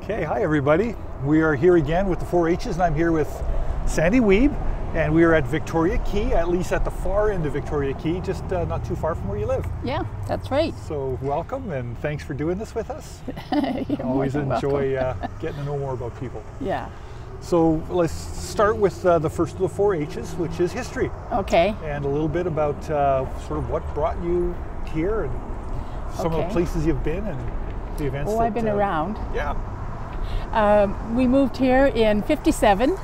Okay, hi everybody. We are here again with the 4-H's, and I'm here with Sandy Wiebe, and we are at Victoria Quay, at least at the far end of Victoria Quay, just not too far from where you live. Yeah, that's right. So welcome, and thanks for doing this with us. Always enjoy getting to know more about people. Yeah. So let's start with the first of the 4-H's, which is history. Okay. And a little bit about sort of what brought you here, and some of the places you've been, and the events. Oh, I've been around. Yeah. We moved here in '57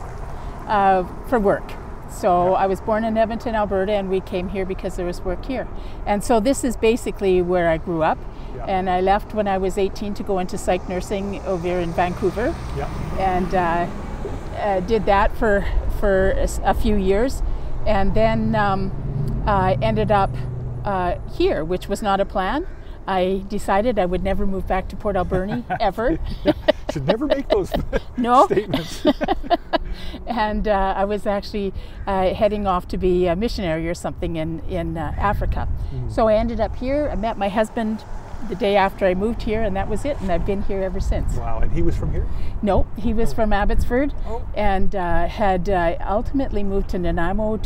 for work. So I was born in Edmonton, Alberta, and we came here because there was work here. And so this is basically where I grew up. Yeah. And I left when I was 18 to go into psych nursing over in Vancouver. Yeah. And did that for a few years. And then I ended up here, which was not a plan. I decided I would never move back to Port Alberni, ever. Yeah. Should never make those statements. And I was actually heading off to be a missionary or something in Africa. So I ended up here. I met my husband the day after I moved here, and that was it. And I've been here ever since. Wow, and he was from here? No, he was from Abbotsford, and had ultimately moved to Nanaimo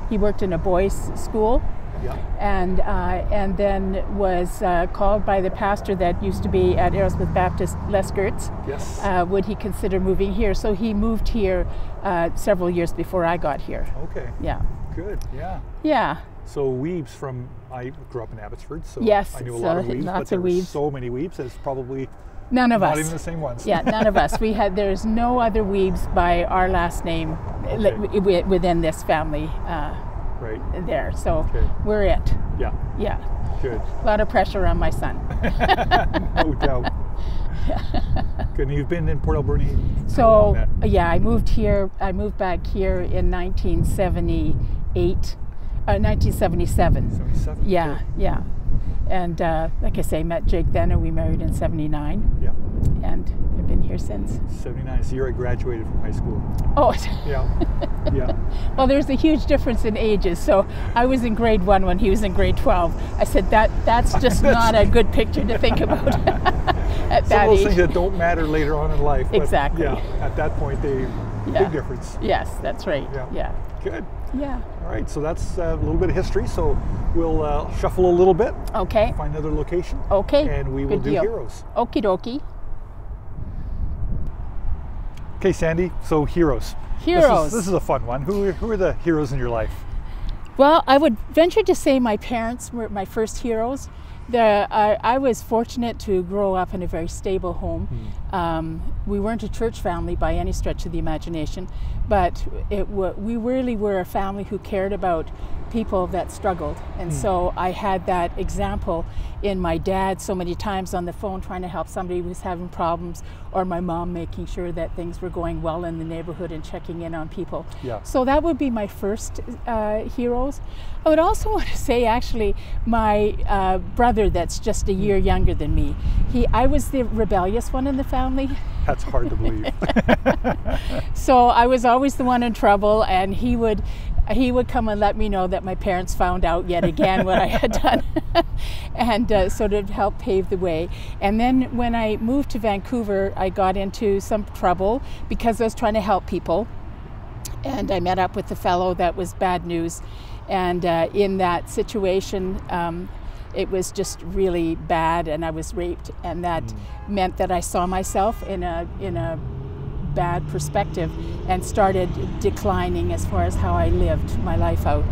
he worked in a boys' school. Yeah. And then was called by the pastor that used to be at Aerosmith Baptist, Les Gertz. Yes. Would he consider moving here? So he moved here several years before I got here. Okay. Yeah. Good. Yeah. Yeah. So Wiebes I grew up in Abbotsford, so yes, I knew a lot of Wiebes, lots but of there Wiebes. were so many Wiebes, it's probably none of us. Not even the same ones. Yeah, none of us. There's no other Wiebes by our last name within this family. Right. There, so we're it. Yeah. Yeah. Good. A lot of pressure on my son. No doubt. Good. And you've been in Port Alberni? So yeah, I moved back here in 1978, 1977. 77. Yeah, okay. yeah. And like I say, met Jake then, and we married in '79. Yeah. And I've been here since. 79 is the year I graduated from high school. Oh. Yeah. Yeah. Well, there's a huge difference in ages. So I was in grade 1 when he was in grade 12. I said that's just not a good picture to think about at that age. Some of those things that don't matter later on in life. But exactly. Yeah. At that point, big difference. Yes, that's right. Yeah. Good. Yeah. All right, so that's a little bit of history. So we'll shuffle a little bit. Okay. Find another location. Okay. And we will do heroes. Okie dokie. Okay, Sandy. So heroes. Heroes. This is a fun one. Who are the heroes in your life? Well, I would venture to say my parents were my first heroes. I was fortunate to grow up in a very stable home. We weren't a church family by any stretch of the imagination, but we really were a family who cared about people that struggled. And so I had that example in my dad so many times on the phone trying to help somebody who was having problems, or my mom making sure that things were going well in the neighborhood and checking in on people. Yeah. So that would be my first heroes. I would also want to say, actually, my brother that's just a year younger than me, I was the rebellious one in the family. That's hard to believe. So I was always the one in trouble, and he would come and let me know that my parents found out yet again what I had done, and sort of help pave the way. And then when I moved to Vancouver, I got into some trouble because I was trying to help people, and I met up with a fellow that was bad news, and in that situation, it was just really bad, and I was raped, and that meant that I saw myself in a bad perspective and started declining as far as how I lived my life out.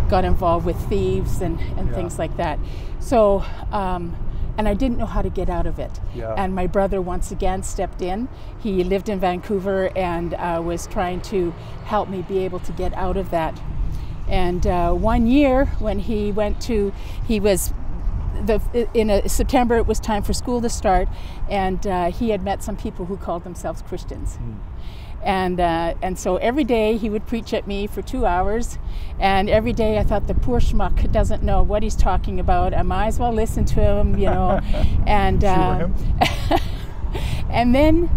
Got involved with thieves and things like that. So, and I didn't know how to get out of it. Yeah. And my brother once again stepped in. He lived in Vancouver and was trying to help me be able to get out of that. And 1 year when in September it was time for school to start, and he had met some people who called themselves Christians. And so every day he would preach at me for 2 hours, and every day I thought, the poor schmuck doesn't know what he's talking about. I might as well listen to him, And and then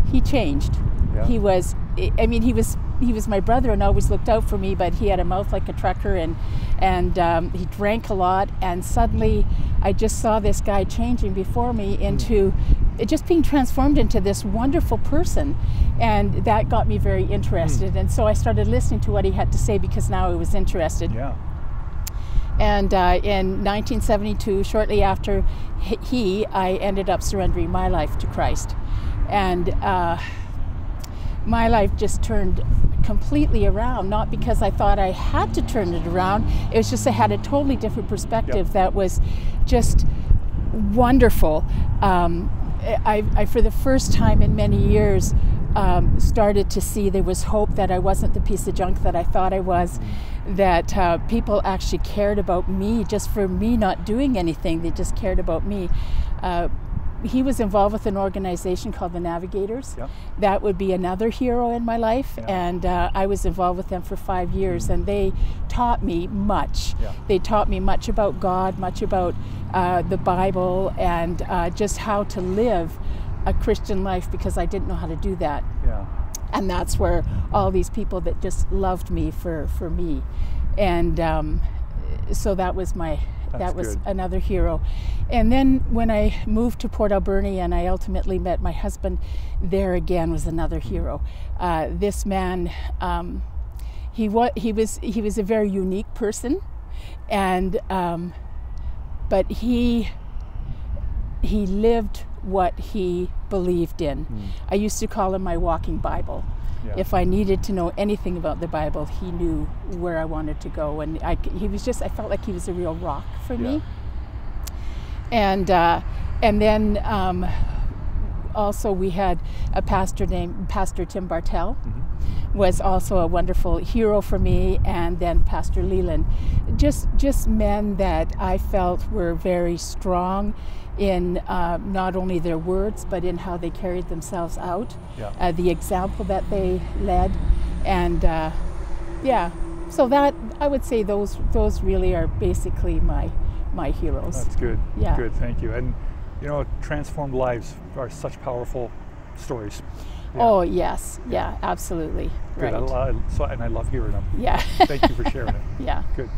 he changed. Yeah. He was my brother and always looked out for me, but he had a mouth like a trucker, and he drank a lot, and suddenly I just saw this guy changing before me into just being transformed into this wonderful person. And that got me very interested. And so I started listening to what he had to say, because now I was interested. Yeah. And in 1972, shortly after I ended up surrendering my life to Christ. And my life just turned completely around, not because I thought I had to turn it around. It was just I had a totally different perspective that was just wonderful. I for the first time in many years, started to see there was hope, that I wasn't the piece of junk that I thought I was, that people actually cared about me just for me not doing anything. They just cared about me. He was involved with an organization called the Navigators. Yeah. That would be another hero in my life. Yeah. And I was involved with them for 5 years, and they taught me much. Yeah. They taught me much about God, much about the Bible, and just how to live a Christian life, because I didn't know how to do that. Yeah. And that's where all these people that just loved me for me. And so that was another hero. And then when I moved to Port Alberni and I ultimately met my husband, there again was another hero. This man, he was a very unique person, and but he lived what he believed in. I used to call him my walking Bible. Yeah. If I needed to know anything about the Bible, he knew where I wanted to go, and I felt like he was a real rock for me. And then also we had a pastor named Pastor Tim Bartell, was also a wonderful hero for me, and then Pastor Leland. Just men that I felt were very strong in not only their words, but in how they carried themselves out, the example that they led, and so that, I would say those really are basically my heroes. That's good. Yeah. Good, thank you. And transformed lives are such powerful stories. Yeah. Oh yes, yeah, absolutely. Good. Right. And I love hearing them. Yeah. Thank you for sharing it. Yeah. Good.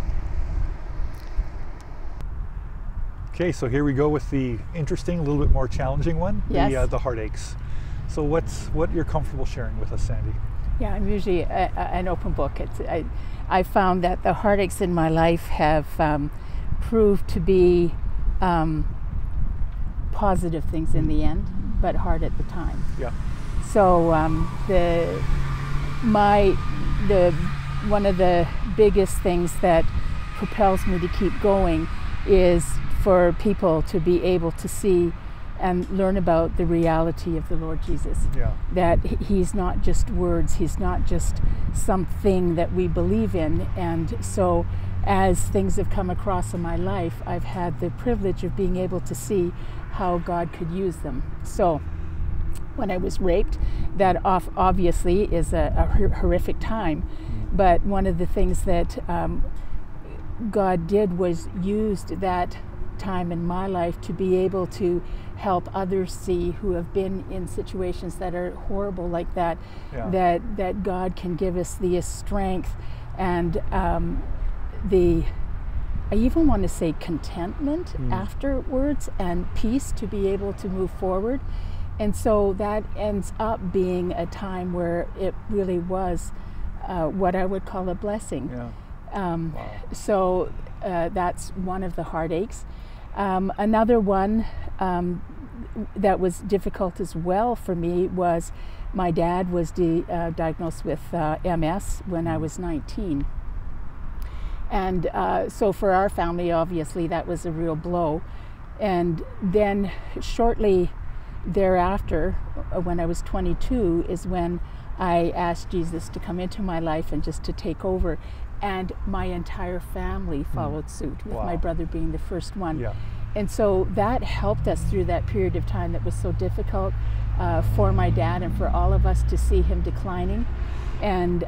Okay, so here we go with the interesting, a little bit more challenging one. Yes. The heartaches. So what you're comfortable sharing with us, Sandy? Yeah, I'm usually an open book. I found that the heartaches in my life have proved to be positive things in the end, but hard at the time. Yeah. So one of the biggest things that propels me to keep going is for people to be able to see and learn about the reality of the Lord Jesus. Yeah. That he's not just words, he's not just something that we believe in. And so as things have come across in my life, I've had the privilege of being able to see how God could use them. So when I was raped, that obviously is a horrific time, but one of the things that God did was used that time in my life to be able to help others see who have been in situations that are horrible like that, that God can give us the strength and I even want to say contentment afterwards, and peace to be able to move forward. And so that ends up being a time where it really was what I would call a blessing. Yeah. Wow. So that's one of the heartaches. Another one that was difficult as well for me was my dad was diagnosed with MS when I was 19. And so for our family, obviously, that was a real blow. And then shortly thereafter, when I was 22, is when I asked Jesus to come into my life and just to take over. And my entire family followed suit, with my brother being the first one. Yeah. And so that helped us through that period of time that was so difficult for my dad and for all of us to see him declining. And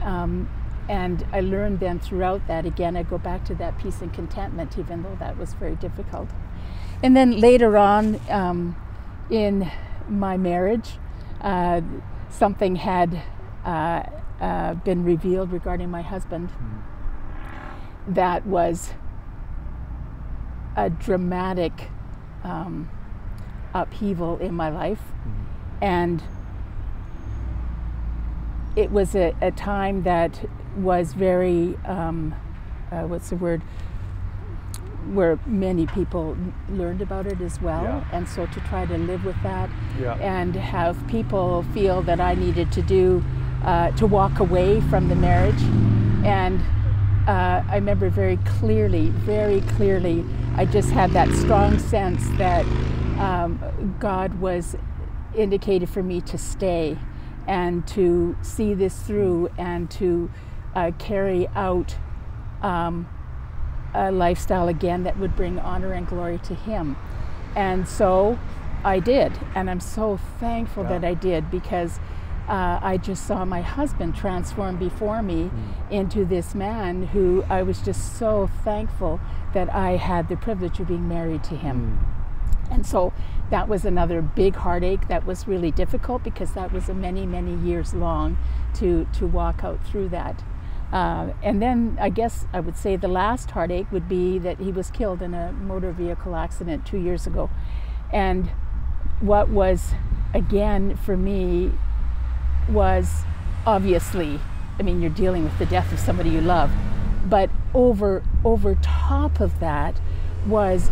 I learned then throughout that, again, I go back to that peace and contentment, even though that was very difficult. And then later on in my marriage, something had been revealed regarding my husband that was a dramatic upheaval in my life. And it was a time that was very, what's the word, where many people learned about it as well. Yeah. And so to try to live with that Yeah. and have people feel that I needed to do, to walk away from the marriage. And I remember very clearly, I just had that strong sense that God was indicated for me to stay and to see this through and to carry out a lifestyle again that would bring honor and glory to Him. And so I did, and I'm so thankful that I did, because I just saw my husband transform before me into this man who I was just so thankful that I had the privilege of being married to him. And so that was another big heartache that was really difficult, because that was a many years long to walk out through that. And then I guess I would say the last heartache would be that he was killed in a motor vehicle accident 2 years ago. And what was, again, for me, was obviously, I mean, you're dealing with the death of somebody you love, but over top of that was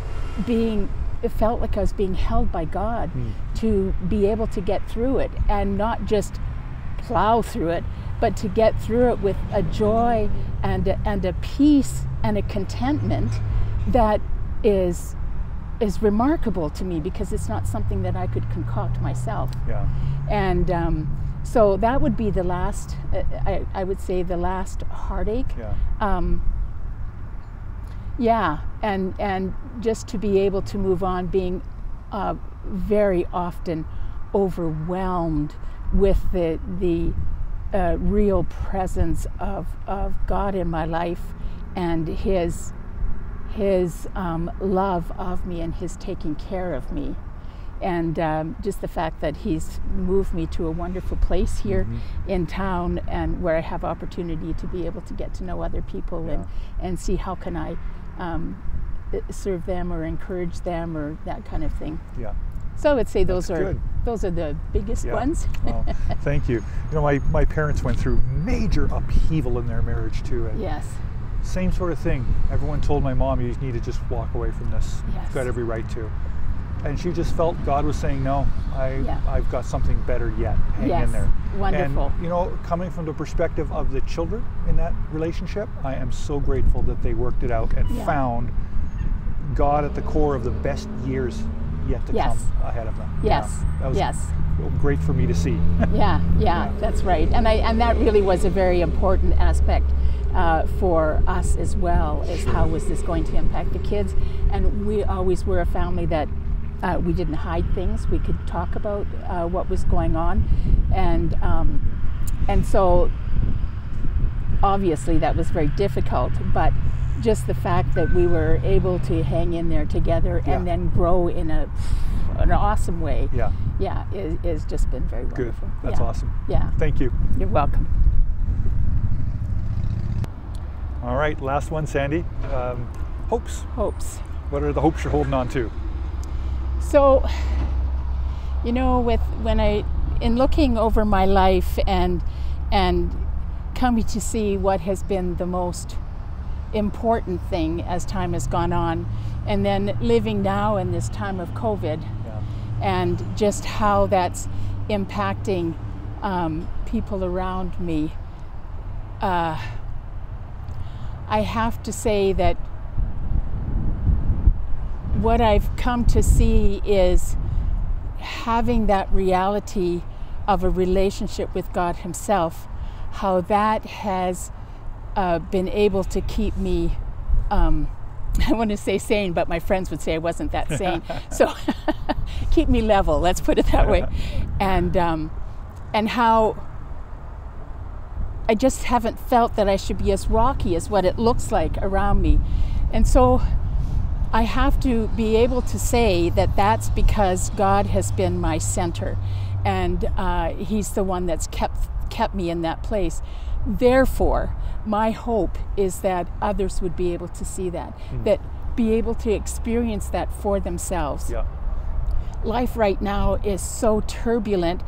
it felt like I was being held by God to be able to get through it, and not just plow through it, but to get through it with a joy and a peace and a contentment that is remarkable to me, because it's not something that I could concoct myself. Yeah. And so that would be the last, I would say, the last heartache. Yeah. And just to be able to move on, being very often overwhelmed with the real presence of God in my life, and His love of me and His taking care of me. And just the fact that He's moved me to a wonderful place here in town, and where I have opportunity to be able to get to know other people and see how can I serve them or encourage them or that kind of thing. Yeah. So I would say those That's are good. Those are the biggest ones. Well, thank you. You know, my parents went through major upheaval in their marriage too. And Yes. same sort of thing. Everyone told my mom, you need to just walk away from this. Yes. You've got every right to. And she just felt God was saying, no, I've got something better yet. Hang in there. Wonderful. And, you know, coming from the perspective of the children in that relationship, I am so grateful that they worked it out and found God at the core of the best years yet to come ahead of them. Yes. That was great for me to see. Yeah, that's right. And that really was a very important aspect for us as well, is how was this going to impact the kids. And we always were a family that we didn't hide things. We could talk about what was going on, and so obviously that was very difficult, but just the fact that we were able to hang in there together and then grow in an awesome way, is just been very wonderful. Good. That's awesome. Yeah. Thank you. You're welcome. All right, last one, Sandy. Hopes. Hopes. What are the hopes you're holding on to? So, you know, in looking over my life and coming to see what has been the most important thing as time has gone on, and then living now in this time of COVID, and just how that's impacting people around me, I have to say that what I've come to see is having that reality of a relationship with God Himself, how that has been able to keep me, I want to say sane, but my friends would say I wasn't that sane. So keep me level, let's put it that way. And how I just haven't felt that I should be as rocky as what it looks like around me. And so I have to be able to say that that's because God has been my center, and He's the one that's kept me in that place. Therefore, my hope is that others would be able to see that, that be able to experience that for themselves. life right now is so turbulent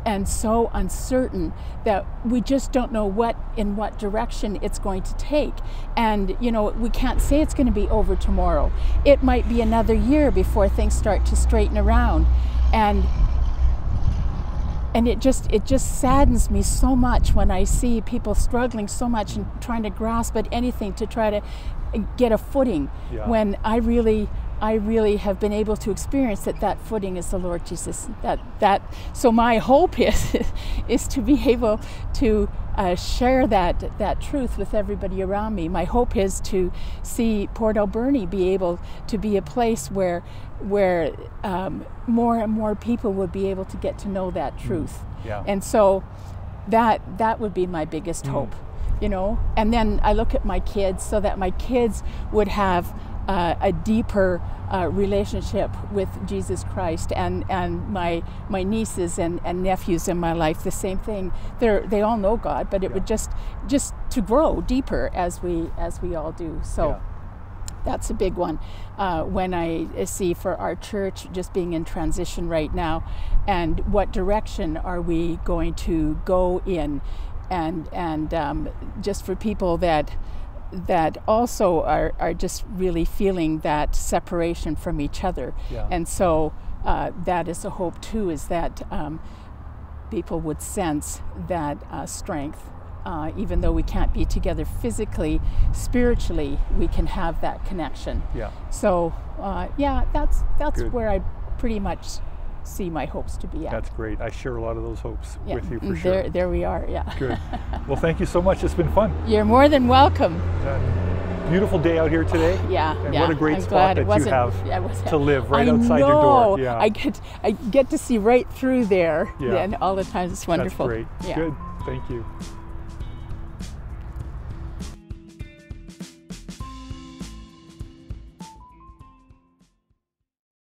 and so uncertain that we just don't know in what direction it's going to take. And you know, we can't say it's going to be over tomorrow. It might be another year before things start to straighten around. And it just saddens me so much when I see people struggling so much and trying to grasp at anything to try to get a footing, when I really have been able to experience that footing is the Lord Jesus. So my hope is to be able to share that truth with everybody around me. My hope is to see Port Alberni be able to be a place where more and more people would be able to get to know that truth. And so that would be my biggest hope, you know. And then I look at my kids, so that my kids would have a deeper relationship with Jesus Christ, and my nieces and nephews in my life, the same thing. They all know God, but it would just to grow deeper as we all do. So that's a big one. When I see for our church just being in transition right now, and what direction are we going to go in, and just for people that also are just really feeling that separation from each other. And so that is a hope too, is that people would sense that strength. Even though we can't be together physically, spiritually, we can have that connection. So that's Good. where I pretty much see my hopes to be at. That's great. I share a lot of those hopes with you, for sure. There we are, Good. Well, thank you so much. It's been fun. You're more than welcome. Beautiful day out here today. And what a great spot that you have to live right outside your door. I get to see right through there, and all the time. It's wonderful. That's great. Good. Thank you.